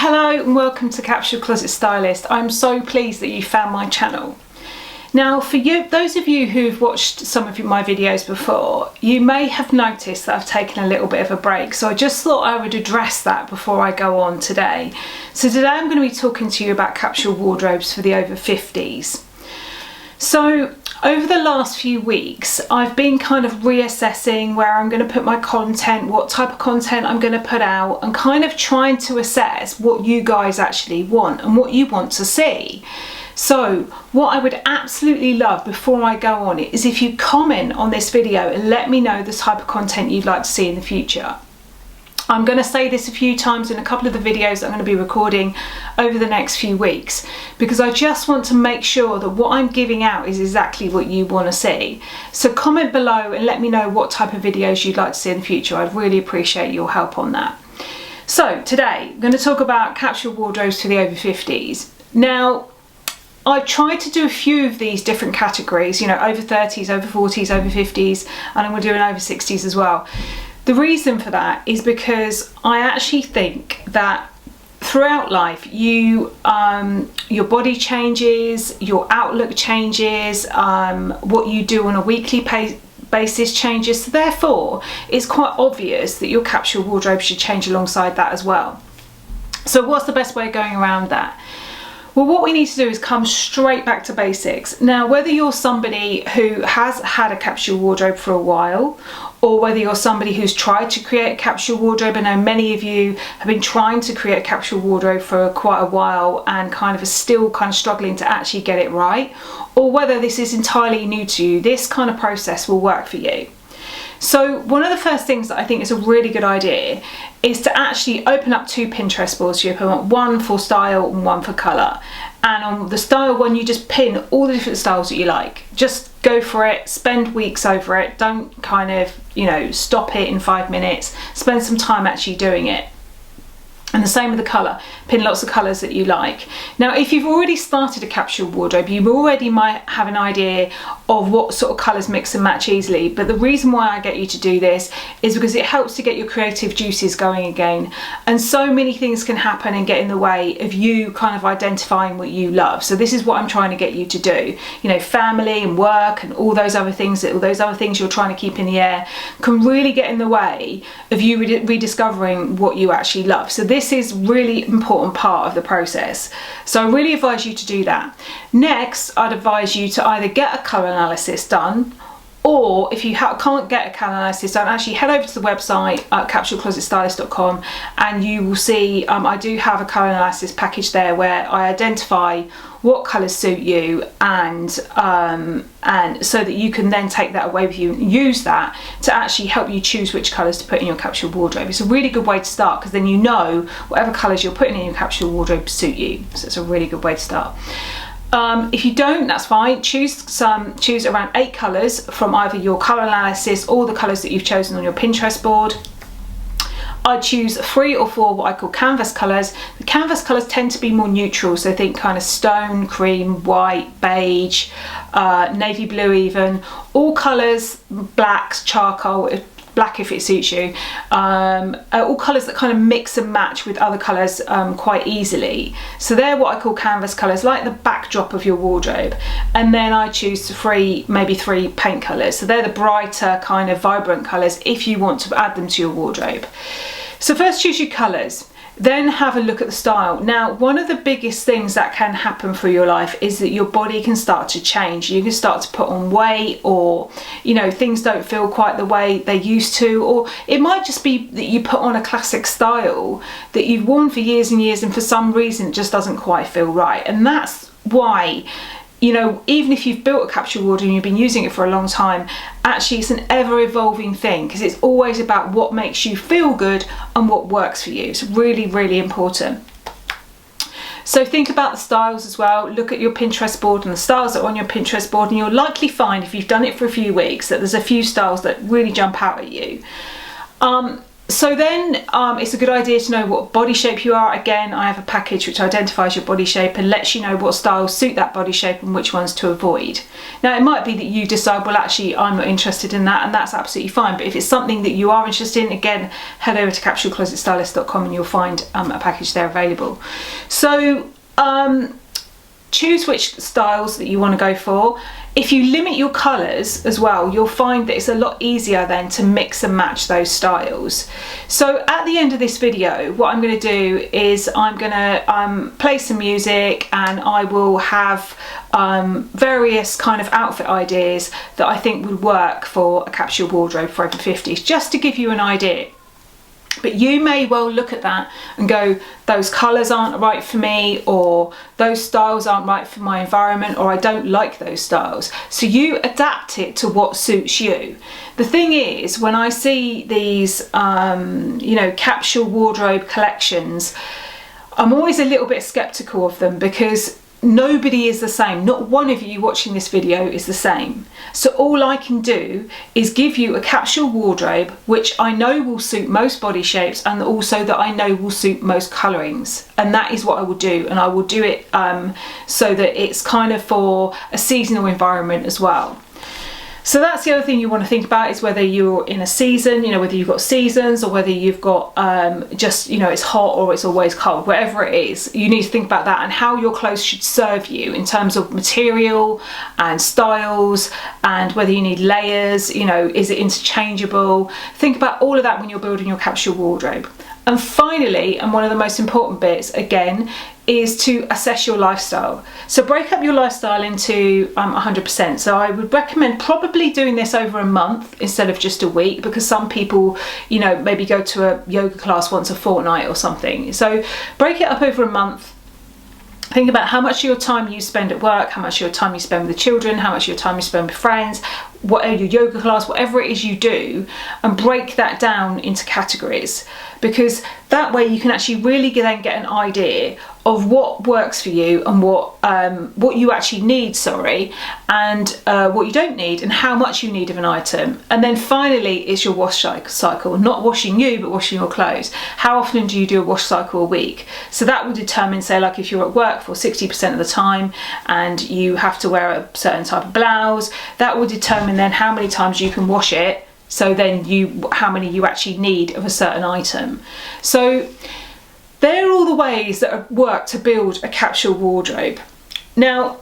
Hello and welcome to Capsule Closet Stylist. I'm so pleased that you found my channel. Now for you, those of you who've watched some of my videos before, you may have noticed that I've taken a little bit of a break, so I just thought I would address that before I go on today. So today I'm going to be talking to you about capsule wardrobes for the over 50s. So over the last few weeks, I've been kind of reassessing where I'm going to put my content, what type of content I'm going to put out, and kind of trying to assess what you guys actually want and what you want to see. So what I would absolutely love before I go on it is if you comment on this video and let me know the type of content you'd like to see in the future. I'm going to say this a few times in a couple of the videos that I'm going to be recording over the next few weeks, because I just want to make sure that what I'm giving out is exactly what you want to see. So comment below and let me know what type of videos you'd like to see in the future. I'd really appreciate your help on that. So today I'm going to talk about capsule wardrobes for the over 50s. Now I've tried to do a few of these different categories, you know, over 30s, over 40s, over 50s, and I'm going to do an over 60s as well. The reason for that is because I actually think that throughout life your body changes, your outlook changes, what you do on a weekly basis changes, so therefore it's quite obvious that your capsule wardrobe should change alongside that as well. So what's the best way of going around that? Well, what we need to do is come straight back to basics. Now, whether you're somebody who has had a capsule wardrobe for a while, or whether you're somebody who's tried to create a capsule wardrobe, I know many of you have been trying to create a capsule wardrobe for quite a while and kind of are still kind of struggling to actually get it right, or whether this is entirely new to you, this kind of process will work for you. So one of the first things that I think is a really good idea is to actually open up two Pinterest boards. You open one for style and one for colour. And on the style one, you just pin all the different styles that you like. Just go for it, spend weeks over it. Don't kind of, you know, stop it in 5 minutes. Spend some time actually doing it. And the same with the colour, pin lots of colours that you like. Now, if you've already started a capsule wardrobe, you already might have an idea of what sort of colours mix and match easily. But the reason why I get you to do this is because it helps to get your creative juices going again. And so many things can happen and get in the way of you kind of identifying what you love. So this is what I'm trying to get you to do. You know, family and work and all those other things you're trying to keep in the air can really get in the way of you rediscovering what you actually love. So this is really important part of the process. So I really advise you to do that. Next, I'd advise you to either get a colour analysis done, or if you can't get a colour analysis done, actually head over to the website at capsuleclosetstylist.com and you will see I do have a colour analysis package there where I identify what colours suit you and so that you can then take that away with you and use that to actually help you choose which colours to put in your capsule wardrobe. It's a really good way to start because then you know whatever colours you're putting in your capsule wardrobe suit you. So it's a really good way to start. If you don't, that's fine. Choose around 8 colours from either your colour analysis or the colours that you've chosen on your Pinterest board. I choose 3 or 4 what I call canvas colours. The canvas colours tend to be more neutral, so think kind of stone, cream, white, beige, navy blue even. All colours, blacks, charcoal, black if it suits you, all colours that kind of mix and match with other colours quite easily. So they're what I call canvas colours, like the backdrop of your wardrobe. And then I choose maybe 3 paint colours. So they're the brighter kind of vibrant colours if you want to add them to your wardrobe. So first choose your colours. Then have a look at the style. Now, one of the biggest things that can happen for your life is that your body can start to change. You can start to put on weight, or, you know, things don't feel quite the way they used to, or it might just be that you put on a classic style that you've worn for years and years and for some reason it just doesn't quite feel right. And that's why, you know, even if you've built a capsule wardrobe and you've been using it for a long time, actually it's an ever-evolving thing because it's always about what makes you feel good and what works for you. It's really, really important. So think about the styles as well. Look at your Pinterest board and the styles that are on your Pinterest board, and you'll likely find, if you've done it for a few weeks, that there's a few styles that really jump out at you. So then it's a good idea to know what body shape you are. Again, I have a package which identifies your body shape and lets you know what styles suit that body shape and which ones to avoid. Now, it might be that you decide, well, actually, I'm not interested in that, and that's absolutely fine. But if it's something that you are interested in, again, head over to capsuleclosetstylist.com and you'll find a package there available. So choose which styles that you want to go for. If you limit your colours as well, you'll find that it's a lot easier then to mix and match those styles. So at the end of this video, what I'm going to do is I'm going to play some music, and I will have various kind of outfit ideas that I think would work for a capsule wardrobe for over 50s, just to give you an idea. But you may well look at that and go, those colours aren't right for me, or those styles aren't right for my environment, or I don't like those styles. So you adapt it to what suits you. The thing is, when I see these, you know, capsule wardrobe collections, I'm always a little bit skeptical of them, because nobody is the same. Not one of you watching this video is the same. So all I can do is give you a capsule wardrobe which I know will suit most body shapes, and also that I know will suit most colourings, and that is what I will do. And I will do it so that it's kind of for a seasonal environment as well. So that's the other thing you want to think about, is whether you're in a season, you know, whether you've got seasons, or whether you've got just, you know, it's hot or it's always cold. Whatever it is, you need to think about that, and how your clothes should serve you in terms of material and styles, and whether you need layers, you know, is it interchangeable? Think about all of that when you're building your capsule wardrobe. And finally, and one of the most important bits, again, is to assess your lifestyle. So break up your lifestyle into 100%. So I would recommend probably doing this over a month instead of just a week, because some people, you know, maybe go to a yoga class once a fortnight or something. So break it up over a month. Think about how much of your time you spend at work, how much of your time you spend with the children, how much of your time you spend with friends, whatever your yoga class, whatever it is you do, and break that down into categories, because that way you can actually really then get an idea of what works for you, and what you actually need, and what you don't need, and how much you need of an item. And then finally, it's your wash cycle, not washing you, but washing your clothes. How often do you do a wash cycle a week? So that will determine, say, like if you're at work for 60% of the time and you have to wear a certain type of blouse, that will determine then how many times you can wash it. So then how many you actually need of a certain item. So they're all the ways that work to build a capsule wardrobe. Now,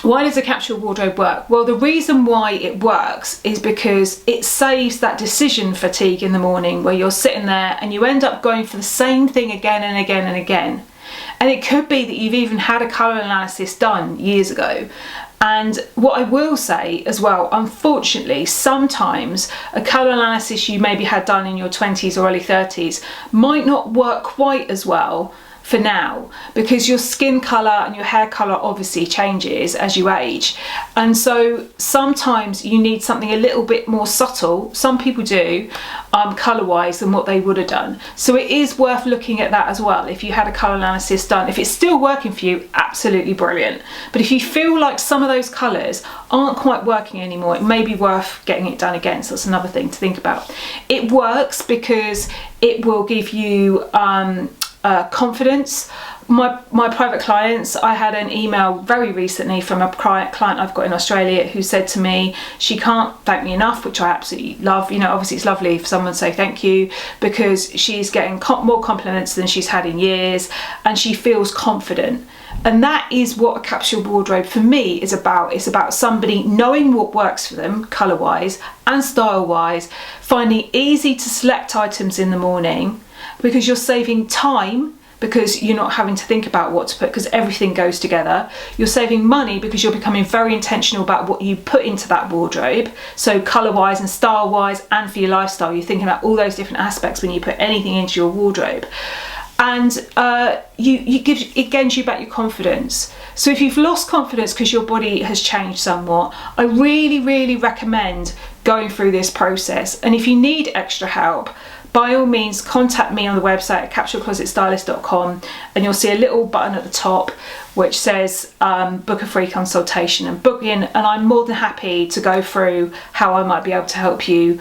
why does a capsule wardrobe work? Well, the reason why it works is because it saves that decision fatigue in the morning, where you're sitting there and you end up going for the same thing again and again and again. And it could be that you've even had a colour analysis done years ago. And what I will say as well, unfortunately, sometimes a colour analysis you maybe had done in your 20s or early 30s might not work quite as well for now, because your skin colour and your hair colour obviously changes as you age. And so sometimes you need something a little bit more subtle, some people do, colour wise, than what they would have done. So it is worth looking at that as well. If you had a colour analysis done, if it's still working for you, absolutely brilliant. But if you feel like some of those colours aren't quite working anymore, it may be worth getting it done again. So that's another thing to think about. It works because it will give you confidence. My private clients, I had an email very recently from a client I've got in Australia who said to me she can't thank me enough, which I absolutely love. You know, obviously it's lovely if someone say thank you, because she's getting more compliments than she's had in years, and she feels confident. And that is what a capsule wardrobe for me is about. It's about somebody knowing what works for them colour wise and style wise, finding easy to select items in the morning, because you're saving time, because you're not having to think about what to put, because everything goes together. You're saving money because you're becoming very intentional about what you put into that wardrobe. So colour wise and style wise, and for your lifestyle, you're thinking about all those different aspects when you put anything into your wardrobe. And it gains you back your confidence. So if you've lost confidence because your body has changed somewhat, I really, really recommend going through this process. And if you need extra help, by all means contact me on the website at capsuleclosetstylist.com, and you'll see a little button at the top which says book a free consultation and book in, and I'm more than happy to go through how I might be able to help you,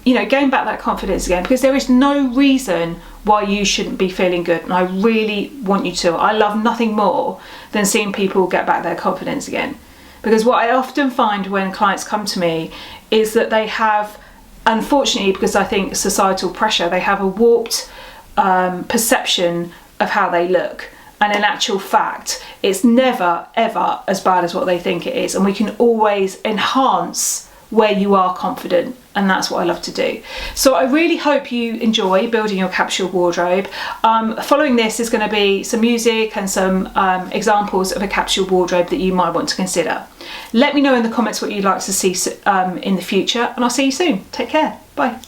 you know, gain back that confidence again, because there is no reason why you shouldn't be feeling good, and I really want you to. I love nothing more than seeing people get back their confidence again, because what I often find when clients come to me is that they have, unfortunately, because I think societal pressure, they have a warped perception of how they look, and in actual fact it's never ever as bad as what they think it is, and we can always enhance where you are confident, and that's what I love to do. So I really hope you enjoy building your capsule wardrobe. Following this is going to be some music and some examples of a capsule wardrobe that you might want to consider. Let me know in the comments what you'd like to see in the future, and I'll see you soon. Take care. Bye.